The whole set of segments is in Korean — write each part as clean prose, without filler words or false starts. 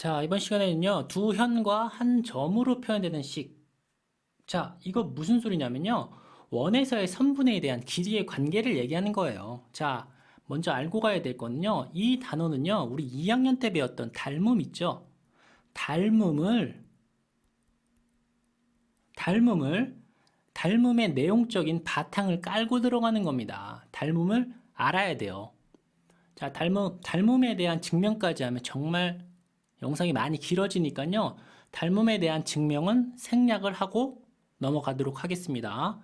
자, 이번 시간에는요, 두 현과 한 점으로 표현되는 식. 자, 이거 무슨 소리냐면요, 원에서의 선분해에 대한 길이의 관계를 얘기하는 거예요. 자, 먼저 알고 가야 될 거는요, 이 단어는요, 우리 2학년 때 배웠던 닮음 있죠? 닮음을, 닮음을, 닮음의 내용적인 바탕을 깔고 들어가는 겁니다. 닮음을 알아야 돼요. 자, 닮음에 대한 증명까지 하면 정말 영상이 많이 길어지니까요. 닮음에 대한 증명은 생략을 하고 넘어가도록 하겠습니다.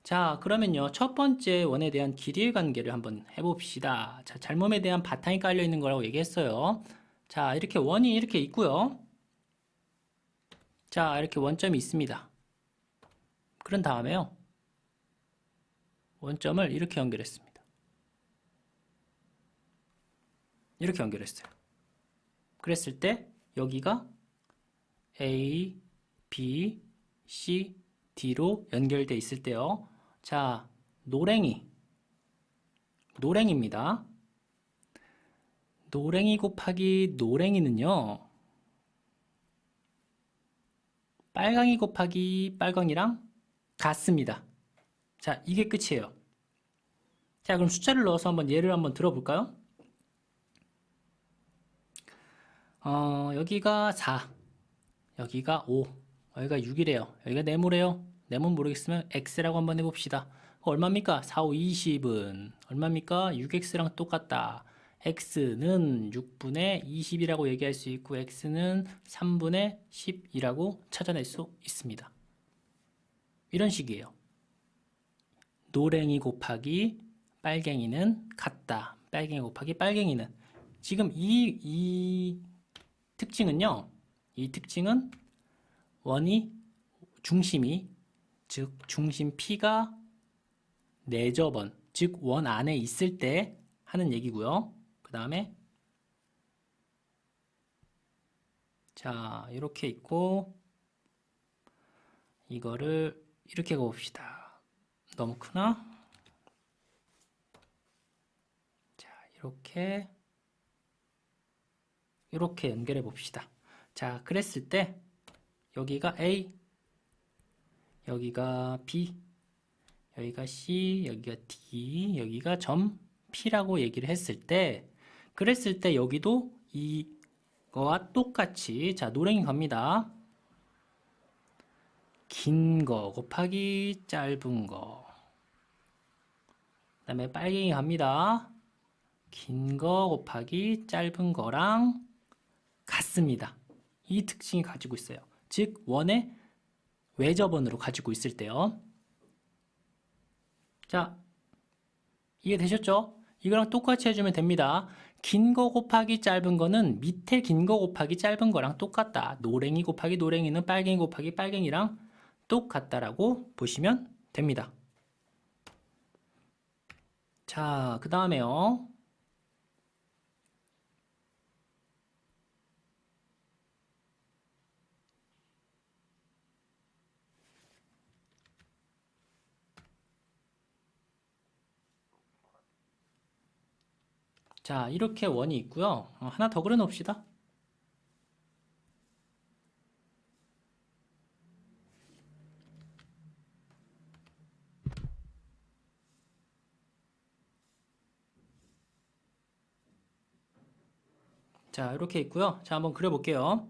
자, 그러면요. 첫 번째 원에 대한 길이의 관계를 한번 해봅시다. 자, 닮음에 대한 바탕이 깔려 있는 거라고 얘기했어요. 자, 이렇게 원이 이렇게 있고요. 자, 이렇게 원점이 있습니다. 그런 다음에요. 원점을 이렇게 연결했습니다. 이렇게 연결했어요. 그랬을 때 여기가 A, B, C, D로 연결되어 있을 때요. 자, 노랭이입니다. 노랭이 곱하기 노랭이는요. 빨강이 곱하기 빨강이랑 같습니다. 자, 이게 끝이에요. 자, 그럼 숫자를 넣어서 한번 예를 한번 들어볼까요? 여기가 4, 여기가 5, 여기가 6이래요. 여기가 네모래요. 네모는 모르겠으면 x라고 한번 해봅시다. 얼마입니까? 4, 5, 20은 얼마입니까? 6x랑 똑같다. x는 6분의 20이라고 얘기할 수 있고 x는 3분의 10이라고 찾아낼 수 있습니다. 이런 식이에요. 노랭이 곱하기 빨갱이는 같다. 빨갱이 곱하기 빨갱이는. 지금 이 특징은요. 이 특징은 중심이, 즉 중심 P가 내접원, 즉 원 안에 있을 때 하는 얘기고요. 그 다음에 자, 이렇게 있고 이거를 이렇게 가봅시다. 너무 크나? 자, 이렇게 연결해 봅시다. 자, 그랬을 때 여기가 A, 여기가 B, 여기가 C, 여기가 D, 여기가 점 P라고 얘기를 했을 때, 그랬을 때 여기도 이거와 똑같이, 자, 노랭이 갑니다. 긴 거 곱하기 짧은 거. 그 다음에 빨갱이 갑니다. 긴 거 곱하기 짧은 거랑 같습니다. 이 특징이 가지고 있어요. 즉, 원의 외접원으로 가지고 있을 때요. 자, 이해되셨죠? 이거랑 똑같이 해주면 됩니다. 긴 거 곱하기 짧은 거는 밑에 긴 거 곱하기 짧은 거랑 똑같다. 노랭이 곱하기 노랭이는 빨갱이 곱하기 빨갱이랑 똑같다라고 보시면 됩니다. 자, 그 다음에요. 자, 이렇게 원이 있고요. 하나 더 그려 놓읍시다. 자, 이렇게 있고요. 자, 한번 그려볼게요.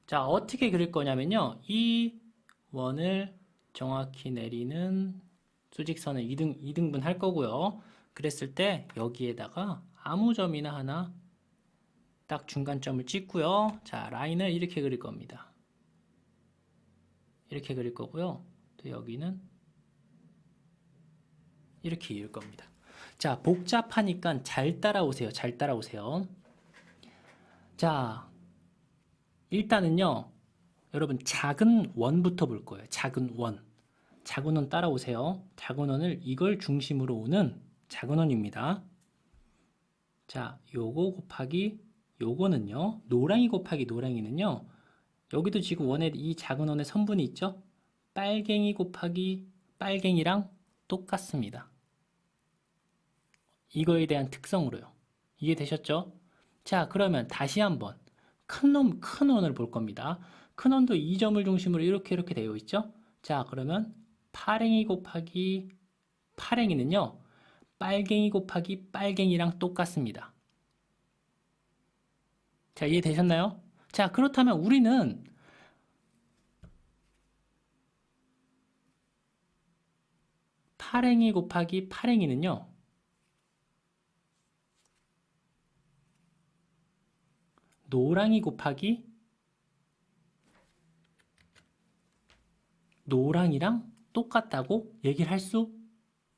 자, 어떻게 그릴 거냐면요. 이 원을 정확히 내리는 수직선을 2등분 할 거고요. 그랬을 때 여기에다가 아무 점이나 하나 딱 중간점을 찍고요. 자, 라인을 이렇게 그릴 겁니다. 이렇게 그릴 거고요. 또 여기는 이렇게 이을 겁니다. 자, 복잡하니까 잘 따라오세요. 잘 따라오세요. 자, 일단은요. 여러분 작은 원부터 볼 거예요. 작은 원. 작은 원 따라오세요. 작은 원을 이걸 중심으로 오는 작은 원입니다. 자, 요거 곱하기 요거는요. 노랑이 곱하기 노랑이는요. 여기도 지금 원에 이 작은 원의 선분이 있죠? 빨갱이 곱하기 빨갱이랑 똑같습니다. 이거에 대한 특성으로요. 이해되셨죠? 자, 그러면 다시 한번 큰 원을 볼 겁니다. 큰 원도 이 점을 중심으로 이렇게 되어 있죠. 자, 그러면 파랭이 곱하기 파랭이는요, 빨갱이 곱하기 빨갱이랑 똑같습니다. 자, 이해되셨나요? 자, 그렇다면 우리는 파랭이 곱하기 파랭이는요, 노랑이 곱하기 노랑이랑 똑같다고 얘기를 할 수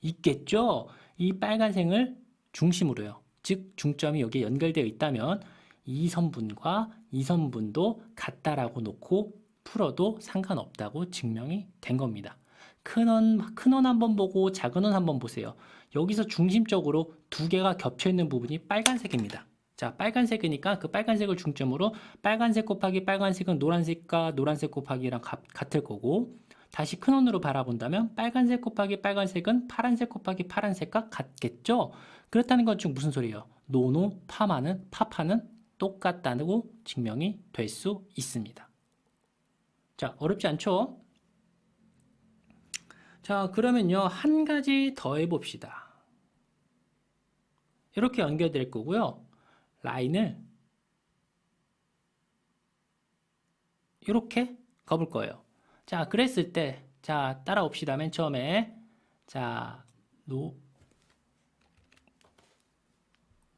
있겠죠? 이 빨간색을 중심으로요. 즉, 중점이 여기에 연결되어 있다면 이 선분과 이 선분도 같다라고 놓고 풀어도 상관없다고 증명이 된 겁니다. 큰 원 한번 보고 작은 원 한번 보세요. 여기서 중심적으로 두 개가 겹쳐 있는 부분이 빨간색입니다. 자, 빨간색이니까 그 빨간색을 중점으로 빨간색 곱하기 빨간색은 노란색과 노란색 곱하기랑 같을 거고, 다시 큰 원으로 바라본다면 빨간색 곱하기 빨간색은 파란색 곱하기 파란색과 같겠죠? 그렇다는 건 즉 무슨 소리예요? 파파는 똑같다고 증명이 될 수 있습니다. 자, 어렵지 않죠? 자, 그러면요, 한 가지 더 해봅시다. 이렇게 연결될 거고요. 라인을 이렇게 그어볼 거예요. 자, 그랬을 때, 자, 따라옵시다. 맨 처음에. 자,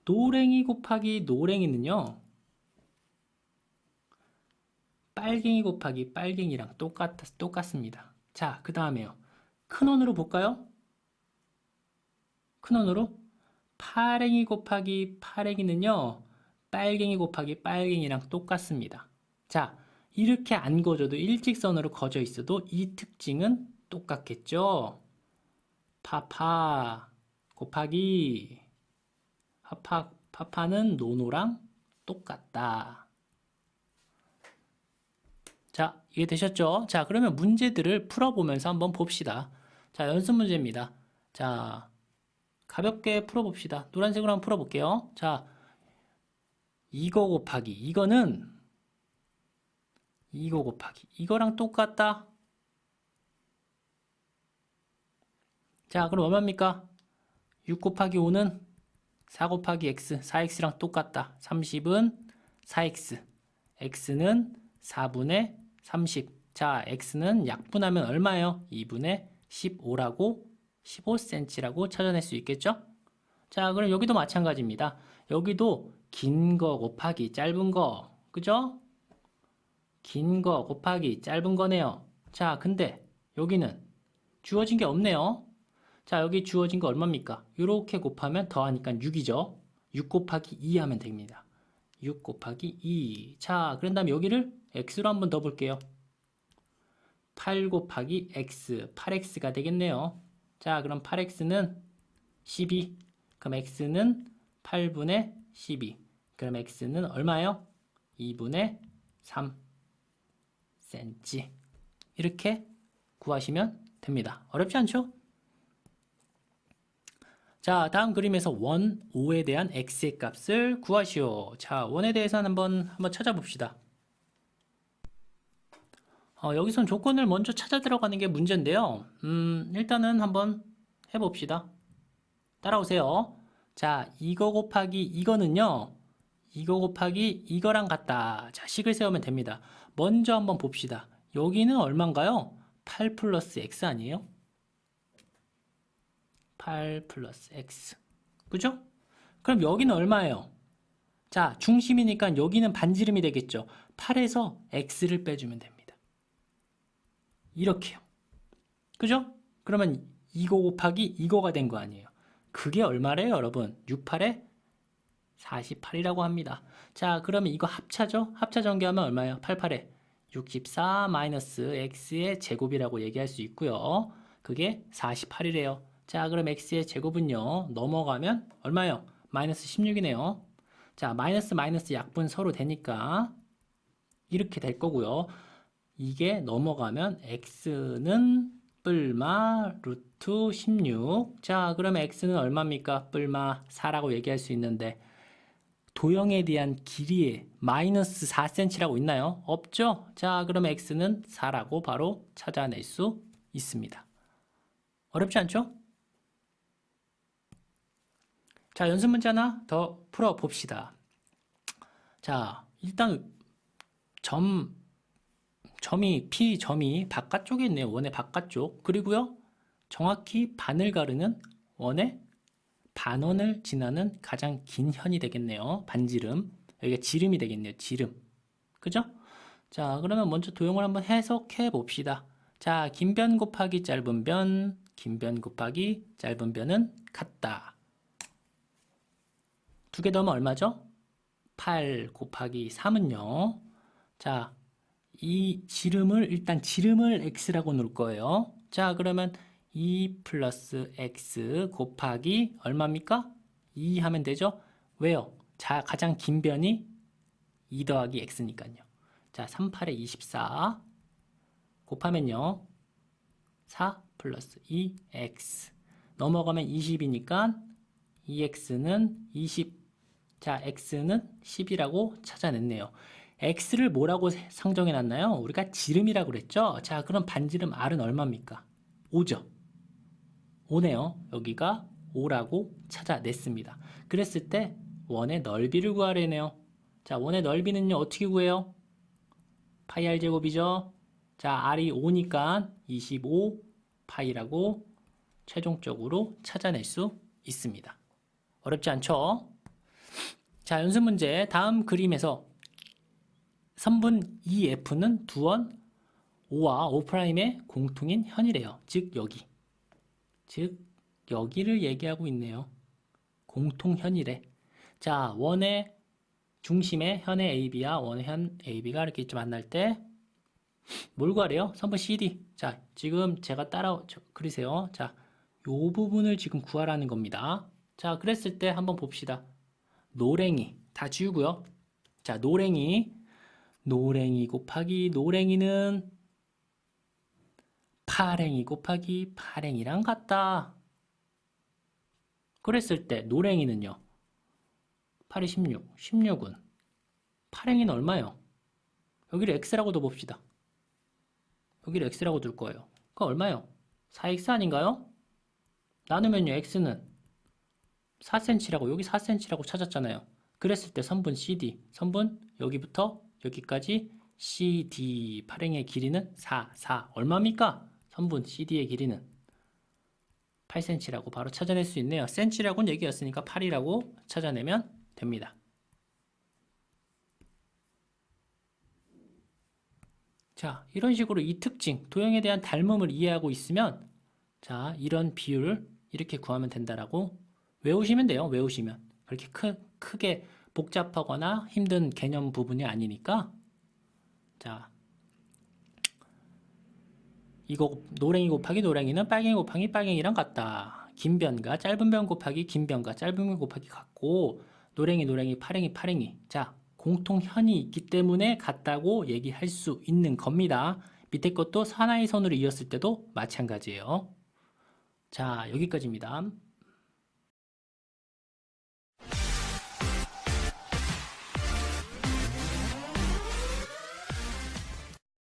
노랭이 곱하기 노랭이는요, 빨갱이 곱하기 빨갱이랑 똑같습니다. 자, 그 다음에요. 큰 원으로 볼까요? 큰 원으로 파랭이 곱하기 파랭이는요, 빨갱이 곱하기 빨갱이랑 똑같습니다. 자, 이렇게 안 그어져도 일직선으로 그어져 있어도 이 특징은 똑같겠죠? 파파 곱하기 파파는 노노랑 똑같다. 자, 이해되셨죠? 자, 그러면 문제들을 풀어보면서 한번 봅시다. 자, 연습 문제입니다. 자, 가볍게 풀어봅시다. 노란색으로 한번 풀어볼게요. 자, 이거 곱하기 이거는 이거 곱하기 이거랑 똑같다. 자, 그럼 얼마입니까? 6 곱하기 5는 4 곱하기 x, 4x랑 똑같다. 30은 4x, x는 4분의 30. 자, x는 약분하면 얼마예요? 2분의 15라고 15cm라고 찾아낼 수 있겠죠? 자, 그럼 여기도 마찬가지입니다. 여기도 긴 거 곱하기 짧은 거, 그죠? 긴 거 곱하기 짧은 거네요. 자, 근데 여기는 주어진 게 없네요. 자, 여기 주어진 거 얼마입니까? 이렇게 곱하면 더하니까 6이죠. 6 곱하기 2 하면 됩니다. 6 곱하기 2. 자, 그런 다음에 여기를 x로 한번 더 볼게요. 8 곱하기 x, 8x가 되겠네요. 자, 그럼 8x는 12. 그럼 x는 8분의 12. 그럼 x는 얼마예요? 2분의 3cm. 이렇게 구하시면 됩니다. 어렵지 않죠? 자, 다음 그림에서 원 5에 대한 x의 값을 구하시오. 자, 원에 대해서 한번 찾아봅시다. 여기선 조건을 먼저 찾아 들어가는 게 문제인데요. 일단은 한번 해봅시다. 따라오세요. 자, 이거 곱하기 이거는요, 이거 곱하기 이거랑 같다. 자, 식을 세우면 됩니다. 먼저 한번 봅시다. 여기는 얼마인가요? 8 플러스 x 아니에요? 8 플러스 x. 그죠? 그럼 여기는 얼마예요? 자, 중심이니까 여기는 반지름이 되겠죠. 8에서 x를 빼주면 됩니다. 이렇게요. 그죠? 그러면 이거 곱하기 이거가 된 거 아니에요. 그게 얼마래요, 여러분? 6, 8에 48이라고 합니다. 자, 그러면 이거 합차죠? 합차 전개하면 얼마예요? 8, 8에 64 마이너스 x의 제곱이라고 얘기할 수 있고요. 그게 48이래요. 자, 그럼 x의 제곱은요, 넘어가면 얼마예요? 마이너스 16이네요. 자, 마이너스 약분 서로 되니까 이렇게 될 거고요. 이게 넘어가면 x는 뿔마 루트 16. 자, 그러면 x는 얼마입니까? 뿔마 4라고 얘기할 수 있는데 도형에 대한 길이에 마이너스 4cm라고 있나요? 없죠? 자, 그럼 x는 4라고 바로 찾아낼 수 있습니다. 어렵지 않죠? 자, 연습 문제 하나 더 풀어봅시다. 자, 일단 P점이 바깥쪽에 있네요. 원의 바깥쪽. 그리고요, 정확히 반을 가르는 원의 반원을 지나는 가장 긴 현이 되겠네요. 반지름. 여기가 지름이 되겠네요. 지름. 그죠? 자, 그러면 먼저 도형을 한번 해석해 봅시다. 자, 긴 변 곱하기 짧은 변, 긴 변 곱하기 짧은 변은 같다. 두 개 더하면 얼마죠? 8 곱하기 3은요. 자, 이 일단 지름을 x라고 놓을 거예요. 자, 그러면 2 플러스 x 곱하기 얼마입니까? 2 하면 되죠? 왜요? 자, 가장 긴 변이 2 더하기 x니까요. 자, 38에 24 곱하면요. 4 플러스 2x 넘어가면 20이니까 2x는 20. 자, x는 10이라고 찾아냈네요. x를 뭐라고 상정해 놨나요? 우리가 지름이라고 그랬죠? 자, 그럼 반지름 r은 얼마입니까? 5죠. 5네요. 여기가 5라고 찾아냈습니다. 그랬을 때 원의 넓이를 구하려네요. 자, 원의 넓이는요, 어떻게 구해요? 파이 r 제곱이죠. 자, r이 5니까 25 파이라고 최종적으로 찾아낼 수 있습니다. 어렵지 않죠? 자, 연습 문제 다음 그림에서 선분 EF는 두원 5와 5'의 공통인 현이래요. 즉 여기를 얘기하고 있네요. 공통현이래. 자, 원의 중심에 현의 AB와 원의 현 AB가 이렇게 있지 만날 때 뭘 구하래요? 선분 CD. 자, 지금 제가 그리세요. 자, 요 부분을 지금 구하라는 겁니다. 자, 그랬을 때 한번 봅시다. 노랭이 다 지우고요. 자, 노랭이 곱하기 노랭이는 파랭이 곱하기 파랭이랑 같다. 그랬을 때 노랭이는요. 8이 16, 16은 파랭이는 얼마예요? 여기를 x라고 둬봅시다. 여기를 x라고 둘 거예요. 그거 얼마예요? 4x 아닌가요? 나누면요, x는 4cm라고, 여기 4cm라고 찾았잖아요. 그랬을 때 선분 CD, 선분 여기부터 여기까지 CD 파랭의 길이는 4 얼마입니까? 선분 CD의 길이는 8cm라고 바로 찾아낼 수 있네요. cm라고는 얘기였으니까 8이라고 찾아내면 됩니다. 자, 이런 식으로 이 특징, 도형에 대한 닮음을 이해하고 있으면 자, 이런 비율을 이렇게 구하면 된다라고 외우시면 돼요. 외우시면. 그렇게 크게 복잡하거나 힘든 개념 부분이 아니니까. 자, 이거 노랭이 곱하기 노랭이는 빨갱이 곱하기 빨갱이랑 같다. 긴 변과 짧은 변 곱하기 긴 변과 짧은 변 곱하기 같고 노랭이 파랭이. 자, 공통현이 있기 때문에 같다고 얘기할 수 있는 겁니다. 밑에 것도 하나의 선으로 이었을 때도 마찬가지예요. 자, 여기까지입니다.